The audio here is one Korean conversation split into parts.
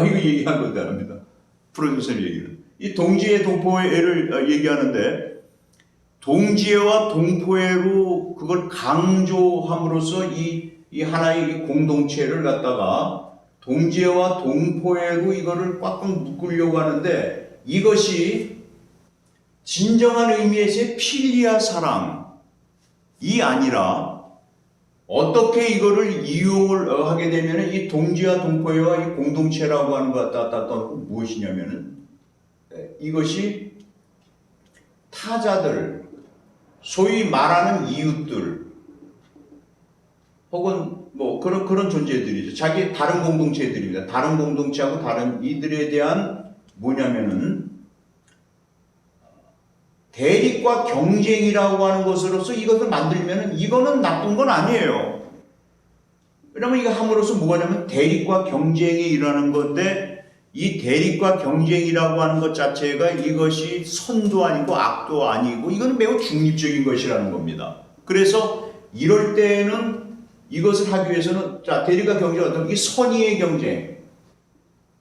이거 얘기한 건데 합니다. 프로듀서의 얘기는. 이 동지애 동포애를 얘기하는데, 동지애와 동포애로 그걸 강조함으로써 이 하나의 이 공동체를 갖다가 동지애와 동포애로 이거를 꽉꽉 묶으려고 하는데, 이것이 진정한 의미에서의 필리아 사랑이 아니라 어떻게 이거를 이용을 하게 되면 이 동지와 동포애와 이 공동체라고 하는 것 갖다 무엇이냐면은 이것이 타자들, 소위 말하는 이웃들 혹은 뭐 그런 존재들이죠. 자기 다른 공동체들입니다. 다른 공동체하고 다른 이들에 대한 뭐냐면은 대립과 경쟁이라고 하는 것으로서 이것을 만들면 이거는 나쁜 건 아니에요. 왜냐면 이거 함으로써 뭐가냐면 대립과 경쟁이 일어나는 건데, 이 대립과 경쟁이라고 하는 것 자체가 이것이 선도 아니고 악도 아니고 이거는 매우 중립적인 것이라는 겁니다. 그래서 이럴 때에는 이것을 하기 위해서는 자, 대립과 경쟁은 어떤 이 선의의 경쟁이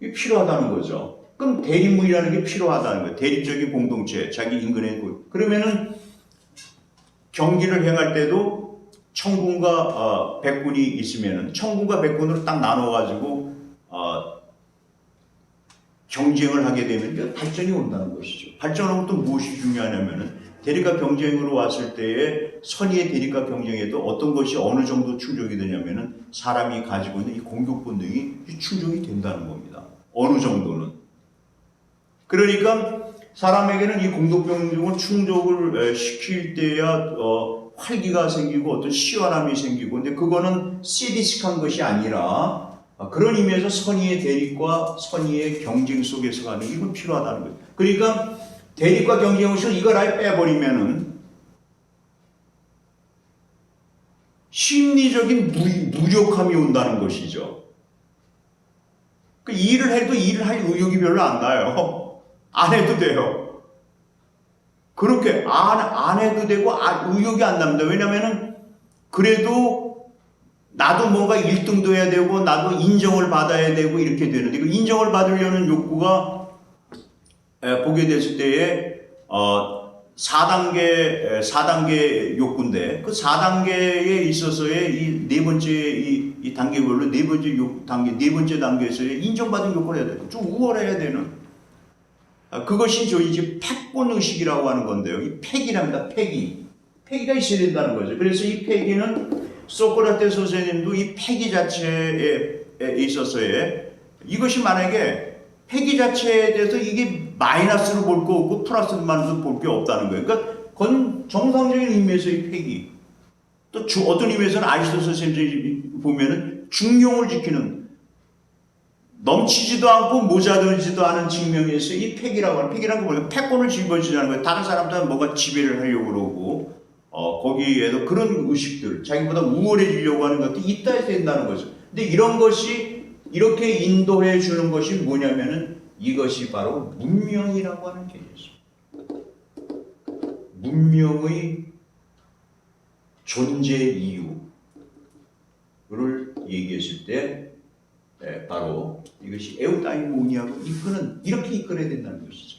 필요하다는 거죠. 그럼 대립문이라는 게 필요하다는 거예요. 대립적인 공동체, 자기 인근의 그러면은 경기를 행할 때도 청군과 백군이 있으면은 청군과 백군으로 딱 나눠가지고 경쟁을 하게 되면 발전이 온다는 것이죠. 발전하고 또 무엇이 중요하냐면은 대립과 경쟁으로 왔을 때에 선의의 대립과 경쟁에도 어떤 것이 어느 정도 충족이 되냐면은 사람이 가지고 있는 이 공격 본능이 충족이 된다는 겁니다. 어느 정도는. 그러니까 사람에게는 이 공동병력을 충족을 시킬 때야 활기가 생기고 어떤 시원함이 생기고, 근데 그거는 세디식한 것이 아니라 그런 의미에서 선의의 대립과 선의의 경쟁 속에서 가는 이건 필요하다는 거예요. 그러니까 대립과 경쟁을 이걸 아예 빼버리면은 심리적인 무력함이 온다는 것이죠. 그 일을 해도 일을 할 의욕이 별로 안 나요. 안 해도 돼요. 그렇게 안 해도 되고 의욕이 안 납니다. 왜냐면은 그래도 나도 뭔가 1등도 해야 되고 나도 인정을 받아야 되고 이렇게 되는데, 그 인정을 받으려는 욕구가 보게 됐을 때에 4단계 욕구인데, 그 4단계에 있어서의 이 네 번째 이 단계별로 네 번째 단계에서의 인정받은 욕구를 해야 돼요. 좀 우월해야 되는. 그것이 이제 패권 의식이라고 하는 건데요. 이 패기랍니다. 패기가 있어야 된다는 거죠. 그래서 이 패기는 소크라테스 선생님도 이 패기 자체에 있어서의 이것이 만약에 패기 자체에 대해서 이게 마이너스로 볼 거 없고 플러스만도 볼 게 없다는 거예요. 그러니까 정상적인 의미에서의 패기. 또 어떤 의미에서는 아리스토텔레스 선생님이 보면은 중용을 지키는, 넘치지도 않고 모자르지도 않은 측면에서 이 패기라고 하는, 패기라는 거 뭐예요? 패권을 짊어지자는 거예요. 다른 사람들은 뭔가 지배를 하려고 그러고 거기에도 그런 의식들, 자기보다 우월해지려고 하는 것도 있다 해야 된다는 거죠. 근데 이런 것이 이렇게 인도해 주는 것이 뭐냐면은 이것이 바로 문명이라고 하는 개념이죠. 문명의 존재 이유를 얘기했을 때 바로 이것이 에우다이모니아로 이렇게 이끌어야 된다는 것이죠.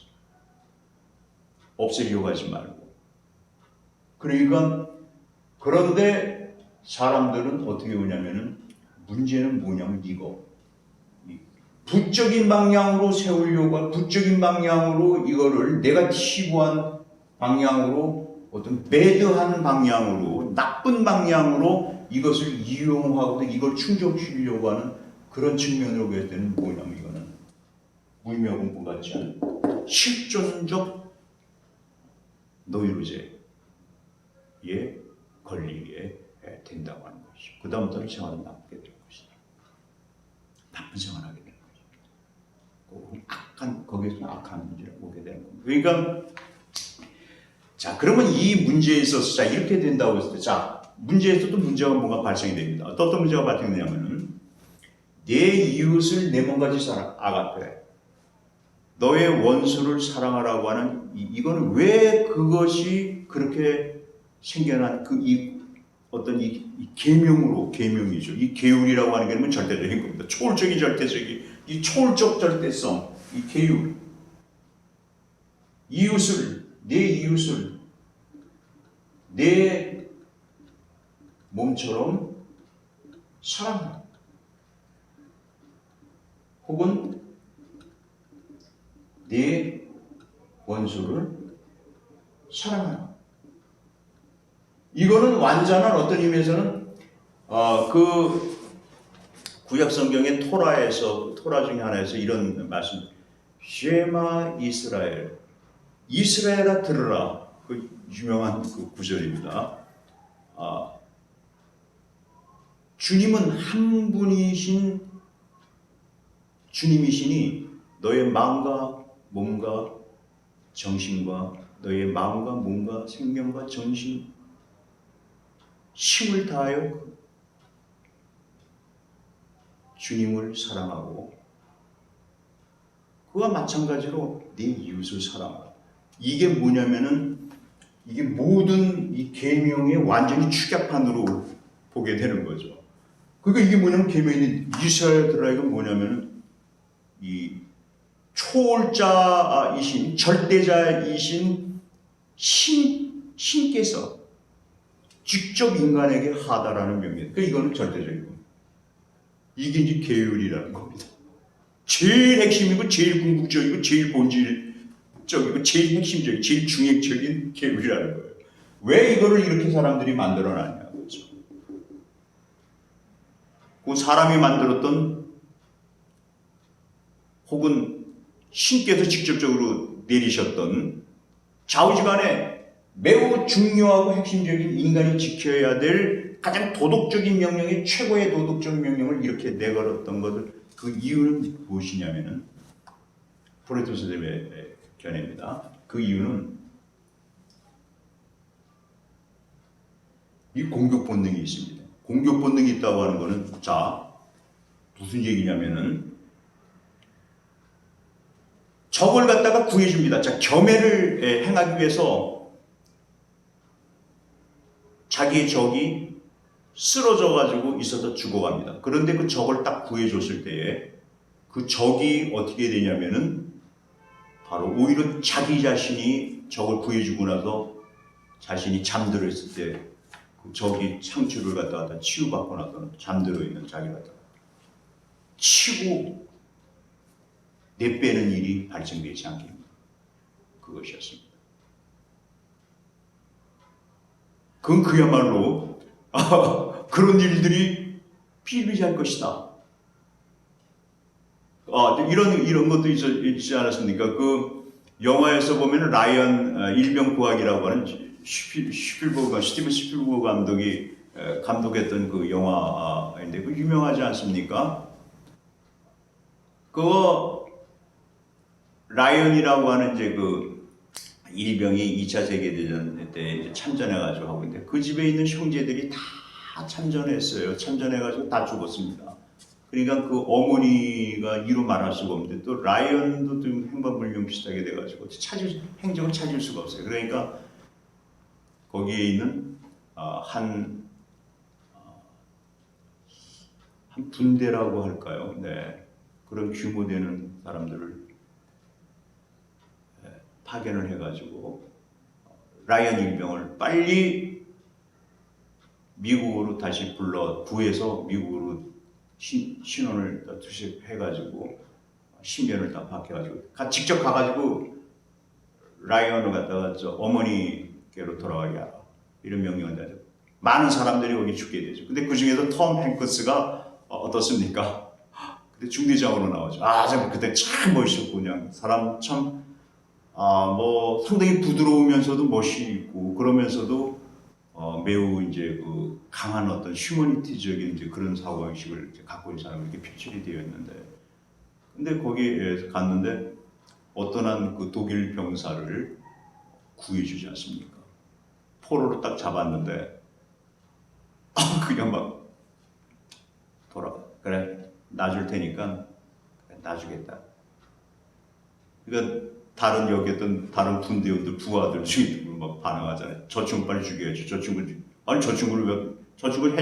없애려고 하지 말고. 그러니까 그런데 사람들은 어떻게 오냐면은 문제는 뭐냐면 이거 부적인 방향으로 세우려고, 부적인 방향으로 이거를 네거티브한 방향으로, 어떤 배드한 방향으로, 나쁜 방향으로 이것을 이용하고 이걸 충족시키려고 하는 그런 측면으로 보게 되는 뭐냐면 이거는 문명공부 같지 않은 실존적 노이로제에 걸리게 된다고 하는 것이죠. 그 다음부터는 생활은 나쁘게 될 것이다. 나쁜 생활을 하게 되는 것이죠. 거기에서 악한 문제를 보게 되는 겁니다. 그러니까 자, 그러면 이 문제에 있어서 자 이렇게 된다고 했을 때, 자 문제에서도 문제가 뭔가 발생이 됩니다. 어떤 문제가 발생되냐면은 내 이웃을 내 몸같이 사랑, 아가페. 너의 원수를 사랑하라고 하는 이거는 왜 그것이 그렇게 생겨난 어떤 이 계명으로 계명이죠. 이 계율이라고 하는 게 뭐 절대적인 겁니다. 초월적인 절대적인 이 초월적 절대성, 이 계율. 내 이웃을 내 몸처럼 사랑하라. 혹은 내 원수를 사랑하라. 이거는 완전한 어떤 의미에서는 그 구약 성경의 토라 중에 하나에서 이런 말씀, 쉐마 이스라엘, 이스라엘아 들으라. 그 유명한 그 구절입니다. 주님은 한 분이신 주님이시니 너의 마음과 몸과 정신과 너의 마음과 몸과 생명과 정신 힘을 다하여 주님을 사랑하고 그와 마찬가지로 네 이웃을 사랑하라. 이게 뭐냐면은 이게 모든 이 계명의 완전히 축약판으로 보게 되는 거죠. 그러니까 이게 뭐냐면 계명이 이스라엘들아 이건 뭐냐면은 이 초월자이신 절대자이신 신께서 직접 인간에게 하다라는 명령. 그러니까 이거는 절대적인 겁니다. 이게 이제 계율이라는 겁니다. 제일 핵심이고 제일 궁극적이고 제일 본질적이고 제일 핵심적이고 제일 중액적인 계율이라는 거예요. 왜 이거를 이렇게 사람들이 만들어놨냐 그렇죠. 그 사람이 만들었던 혹은 신께서 직접적으로 내리셨던 좌우지간에 매우 중요하고 핵심적인 인간이 지켜야 될 가장 도덕적인 명령의 최고의 도덕적 명령을 이렇게 내걸었던 것을 그 이유는 무엇이냐면은 프로이트 선생님의 견해입니다. 그 이유는 이 공격 본능이 있습니다. 공격 본능이 있다고 하는 것은 자 무슨 얘기냐면은 적을 갖다가 구해줍니다. 자 겸해를 행하기 위해서 자기의 적이 쓰러져 가지고 있어서 죽어갑니다. 그런데 그 적을 딱 구해줬을 때에 그 적이 어떻게 되냐면은 바로 오히려 자기 자신이 적을 구해주고 나서 자신이 잠들어 있을 때 그 적이 상처를 갖다가 치유받고 나서 잠들어 있는 자기 갖다가 치고 내빼는 일이 발생되지 않게 합니다. 그것이었습니다. 그건 그야말로 그런 일들이 비일비재할 것이다. 이런 것도 있지 않았습니까? 그 영화에서 보면 라이언 일병 구하기라고 하는 스티븐 스필버그 감독이 감독했던 그 영화인데 그 유명하지 않습니까? 그 라이언이라고 하는 이제 그 일병이 2차 세계대전 때 이제 참전해가지고 하고 있는데 그 집에 있는 형제들이 다 참전했어요. 참전해가지고 다 죽었습니다. 그러니까 그 어머니가 이루 말할 수가 없는데 또 라이언도 좀 행방불명 비슷하게 돼가지고 행적을 찾을 수가 없어요. 그러니까 거기에 있는 한 분대라고 할까요? 네. 그런 규모 되는 사람들을 파견을 해가지고 라이언 일병을 빨리 미국으로 다시 구해서 미국으로 신원을 투입해가지고 신변을 다 바뀌어가지고 직접 가가지고 라이언을 갖다가 어머니께로 돌아가게 하라 이런 명령을 내죠. 많은 사람들이 거기 죽게 되죠. 근데 그 중에서 톰 행크스가 어떻습니까? 그때 중대장으로 나오죠. 참 그때 참 멋있었고 그냥 사람 참 뭐 상당히 부드러우면서도 멋있고 그러면서도 매우 이제 그 강한 어떤 휴머니티적인 이제 그런 사고방식을 갖고 있는 사람이 이렇게 표출이 되어 있는데, 근데 거기에 갔는데 어떤 한 그 독일 병사를 구해주지 않습니까? 포로를 딱 잡았는데 그냥 막 그래 놔줄 테니까 놔주겠다. 그러니까 다른 여기였던 다른 군대원들 부하들 중에 막 반응하잖아요. 저 친구 빨리 죽여야지. 저 친구를 왜 저쪽을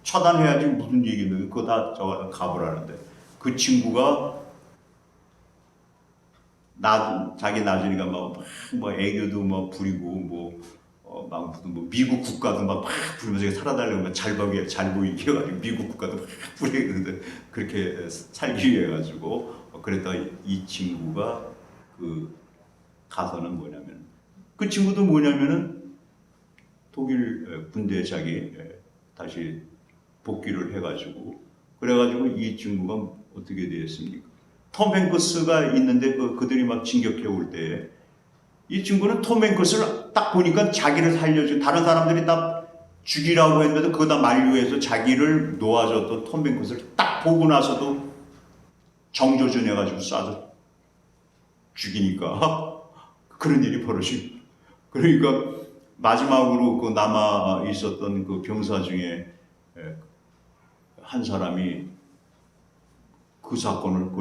처단해야지 무슨 얘기인데 그거 다 가보라는데 그 친구가 자기 나중에가 뭐 애교도 뭐 부리고 막 무슨 뭐 미국 국가도 막 부리면서 살아달라고 잘 보이게 해가지고 미국 국가도 막 부리는데 그렇게 살기 위해 가지고 그랬다 이 친구가 그 가서는 뭐냐면 그 친구도 뭐냐면은 독일 군대에 자기 다시 복귀를 해가지고 그래가지고 이 친구가 어떻게 되었습니까? 톰 행크스가 있는데 그들이 막 진격해 올 때 이 친구는 톰 행크스를 딱 보니까 자기를 살려주고 다른 사람들이 다 죽이라고 했는데도 그거 다 만류해서 자기를 놓아줬던 톰 행크스를 딱 보고 나서도 정조준해가지고 쏴서 죽이니까 그런 일이 벌어지고 그러니까 마지막으로 그 남아 있었던 그 병사 중에 한 사람이 그 사건을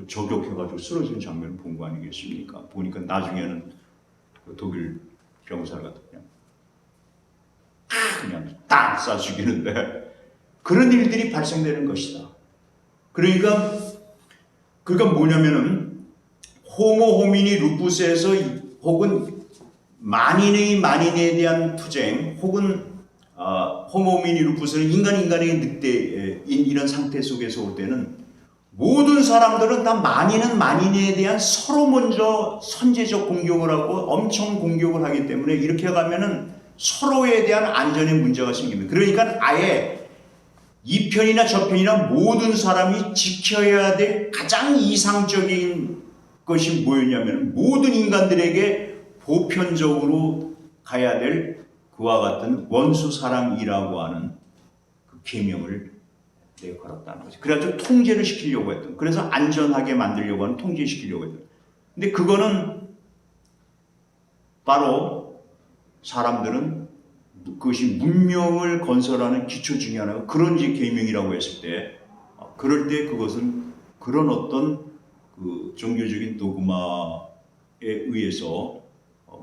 저격해가지고 쓰러진 장면을 본 거 아니겠습니까? 보니까 나중에는 그 독일 병사를 갖다 그냥 딱 쏴 죽이는데 그런 일들이 발생되는 것이다. 그러니까 뭐냐면은 호모 호미니 루푸스에서 혹은 만인에 대한 투쟁 혹은 호모 호미니 루푸스는 인간에게 늑대인 이런 상태 속에서 올 때는 모든 사람들은 다 만인에 대한 서로 먼저 선제적 공격을 하고 엄청 공격을 하기 때문에 이렇게 가면은 서로에 대한 안전에 문제가 생깁니다. 그러니까 아예 이 편이나 저 편이나 모든 사람이 지켜야 될 가장 이상적인 것이 뭐였냐면 모든 인간들에게 보편적으로 가야 될 그와 같은 원수 사랑이라고 하는 그 계명을 걸었다는 거지. 그래가지고 통제를 시키려고 했던. 그래서 안전하게 만들려고 하는 통제시키려고 했던. 근데 그거는 바로 사람들은 그것이 문명을 건설하는 기초 중에 하나가 그런 계명이라고 했을 때, 그럴 때 그것은 그런 어떤 그 종교적인 도그마에 의해서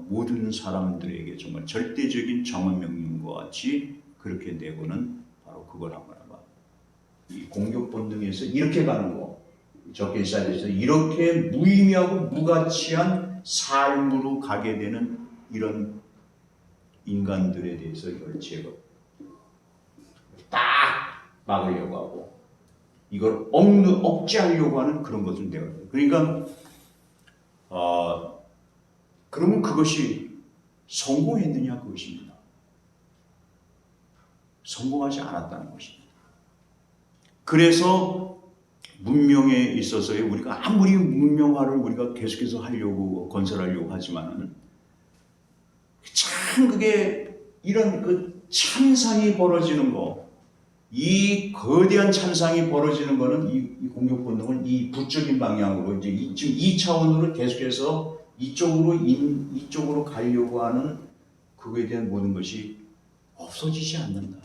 모든 사람들에게 정말 절대적인 정한 명령과 같이 그렇게 내고는 바로 그걸 한 거라. 이 공격 본능에서 이렇게 가는 거, 적게 쌓여서 이렇게 무의미하고 무가치한 삶으로 가게 되는 이런 인간들에 대해서 이걸 딱 막으려고 하고 이걸 억제하려고 하는 그런 것을 내가 그러니까 그러면 그것이 성공했느냐 그것입니다. 성공하지 않았다는 것입니다. 그래서 문명에 있어서 우리가 아무리 문명화를 우리가 계속해서 하려고 건설하려고 하지만은 참 그게 이런 그 참상이 벌어지는 거, 이 거대한 참상이 벌어지는 거는 이 공격 본능을 이 부적인 방향으로 이제 지금 2차원으로 계속해서 이쪽으로 가려고 하는 그거에 대한 모든 것이 없어지지 않는다.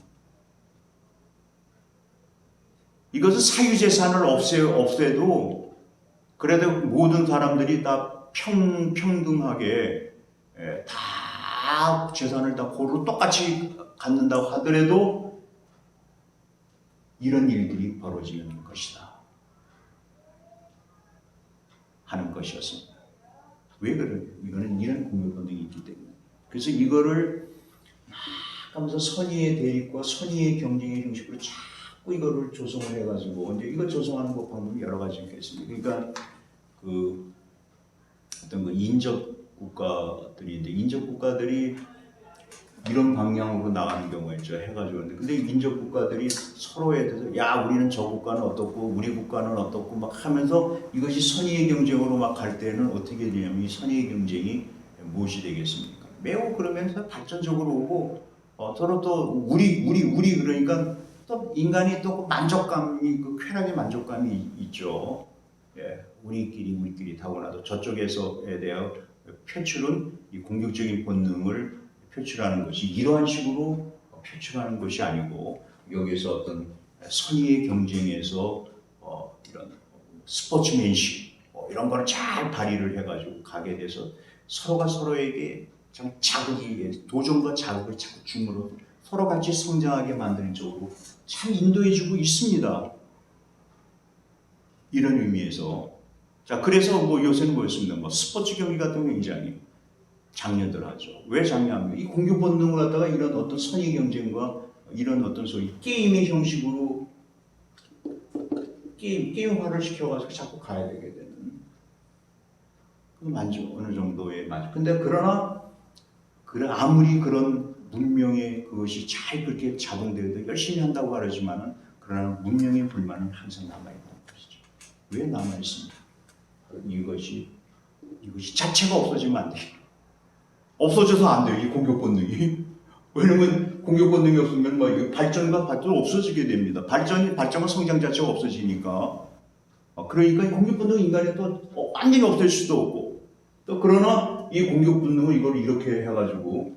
이것은 사유재산을 없애도 그래도 모든 사람들이 다 평등하게 다 재산을 다 고루 똑같이 갖는다고 하더라도 이런 일들이 벌어지는 것이다 하는 것이었습니다. 왜 그래요? 이거는 이런 공격 본능이 있기 때문에. 그래서 이거를 막 하면서 선의의 대립과 선의의 경쟁의 형식으로 자꾸 이거를 조성을 해가지고 이제 이거 조성하는 것 방법이 여러 가지 있겠습니다. 그러니까 그 어떤 그 인접 국가들인데 인접 국가들이 이런 방향으로 나가는 경우가 있죠. 해가지고 근데 인접 국가들이 서로에 대해서 야 우리는 저 국가는 어떻고 우리 국가는 어떻고 막 하면서 이것이 선의의 경쟁으로 막 갈 때는 어떻게 되냐면 이 선의의 경쟁이 무엇이 되겠습니까? 매우 그러면서 발전적으로 오고 서로 또 우리 그러니까 또 인간이 또 만족감이 그 쾌락의 만족감이 있죠. 예, 우리끼리 타고나도 저쪽에서에 대한 표출은 이 공격적인 본능을 표출하는 것이 이러한 식으로 표출하는 것이 아니고 여기서 어떤 선의의 경쟁에서 이런 스포츠맨십 이런 걸 잘 발휘를 해가지고 가게 돼서 서로가 서로에게 참 자극이 도전과 자극을 자꾸 줌으로 서로 같이 성장하게 만드는 쪽으로 참 인도해주고 있습니다. 이런 의미에서 자 그래서 뭐 요새는 뭐였습니까? 뭐 스포츠 경기 같은 거 굉장히 장려들 하죠. 왜 장려합니까? 이 공격 본능을 갖다가 이런 어떤 선의 경쟁과 이런 어떤 소위 게임의 형식으로 게임화를 시켜가지고 자꾸 가야 되게 되는 그 만족 어느 정도의 만족. 근데 그러나 아무리 그런 문명의 그것이 잘 그렇게 작용되어도 열심히 한다고 하지만은 그러나 문명의 불만은 항상 남아 있는 것이죠. 왜 남아 있습니까? 이것이 자체가 없어지면 안 돼요. 없어져서 안 돼요. 이 공격 본능이. 왜냐면 공격 본능이 없으면 뭐 발전과 발전 없어지게 됩니다. 발전과 성장 자체가 없어지니까. 그러니까 이 공격 본능 인간이 또 완전히 없앨 수도 없고 또 그러나 이 공격 본능을 이걸 이렇게 해가지고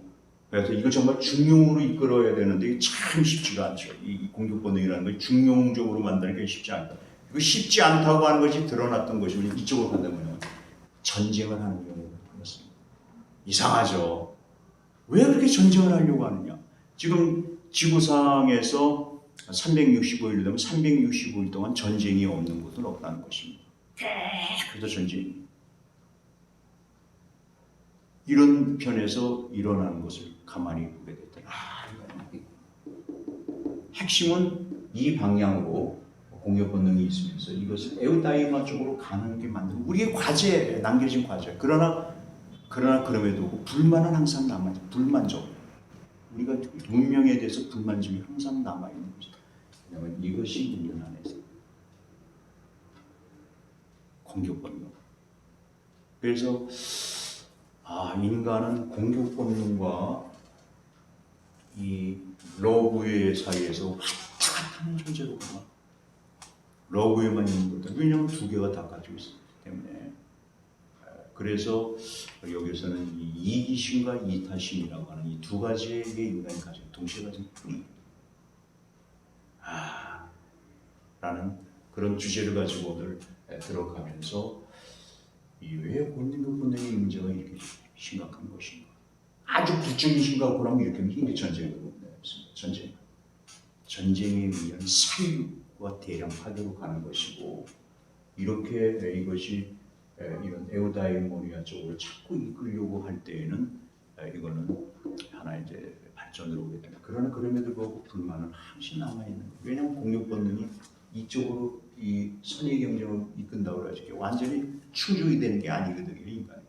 그래서 이걸 정말 중용으로 이끌어야 되는데 참 쉽지가 않죠. 이 공격 본능이라는 걸 중용적으로 만드는 게 쉽지 않다. 이거 쉽지 않다고 하는 것이 드러났던 것이 우리 이쪽으로 간다면 전쟁을 하는 경우가 많습니다. 이상하죠. 왜 그렇게 전쟁을 하려고 하느냐? 지금 지구상에서 365일 되면 365일 동안 전쟁이 없는 곳은 없다는 것입니다. 계속 전쟁이. 이런 편에서 일어나는 것을 가만히 보게 됐더니 핵심은 이 방향으로 공격 본능이 있으면서 이것을 에우다이마 쪽으로 가는 게 만드는 우리의 과제, 남겨진 과제. 그러나 그럼에도 불만은 항상 남아있어요. 불만족. 우리가 문명에 대해서 불만심이 항상 남아있는 것이다. 왜냐하면 이것이 인간 안에서 공격 본능. 그래서 인간은 공격 본능과 이 러브의 사이에서 왔다 갔다 하는 존재로구나. 러브에만 있는 거다. 왜냐하면 두 개가 다 가지고 있기 때문에. 그래서 여기서는 이 이기심과 이타심이라고 하는 이 두 가지의 인간이 가지고 동시에 가진 뿌리. 라는 그런 주제를 가지고 오늘 들어가면서 왜 공격 본능의 문제가 이렇게 심각한 것인가? 아주 구체적인 심각하고 하면 이렇게 이게 전쟁이거든요. 전쟁에 의한 사유와 대량 파괴로 가는 것이고 이렇게 이것이 이런 에우다이모니아 쪽으로 자꾸 이끌려고 할 때에는 이거는 하나의 이제 발전으로 오게 됩니다. 그러나 그럼에도 불구하고 불만은 항상 남아 있는 거예요. 왜냐하면 공격 본능이 이쪽으로 이 선의 경쟁을 이끈다고 하죠. 완전히 충족이 되는 게 아니거든요, 인간이.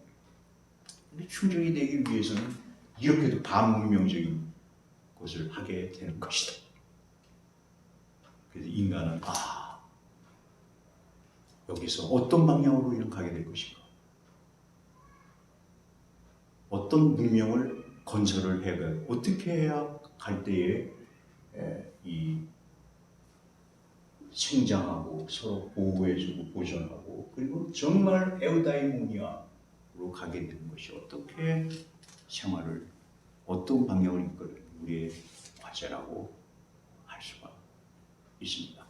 근데 충족이 되기 위해서는 이렇게도 반문명적인 것을 하게 되는 것이다. 그래서 인간은 여기서 어떤 방향으로 이런 가게 될 것인가? 어떤 문명을 건설을 해가 어떻게 해야 갈 때에 이 성장하고 서로 보호해주고 보존하고 그리고 정말 에우다이모니아로 가게 되는 것이 어떻게 생활을 어떤 방향을 이끌어 우리의 과제라고 할 수가 있습니다.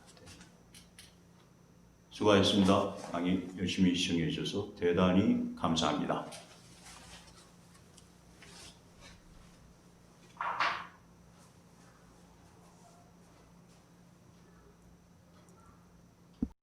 수고하셨습니다. 강의 열심히 시청해 주셔서 대단히 감사합니다.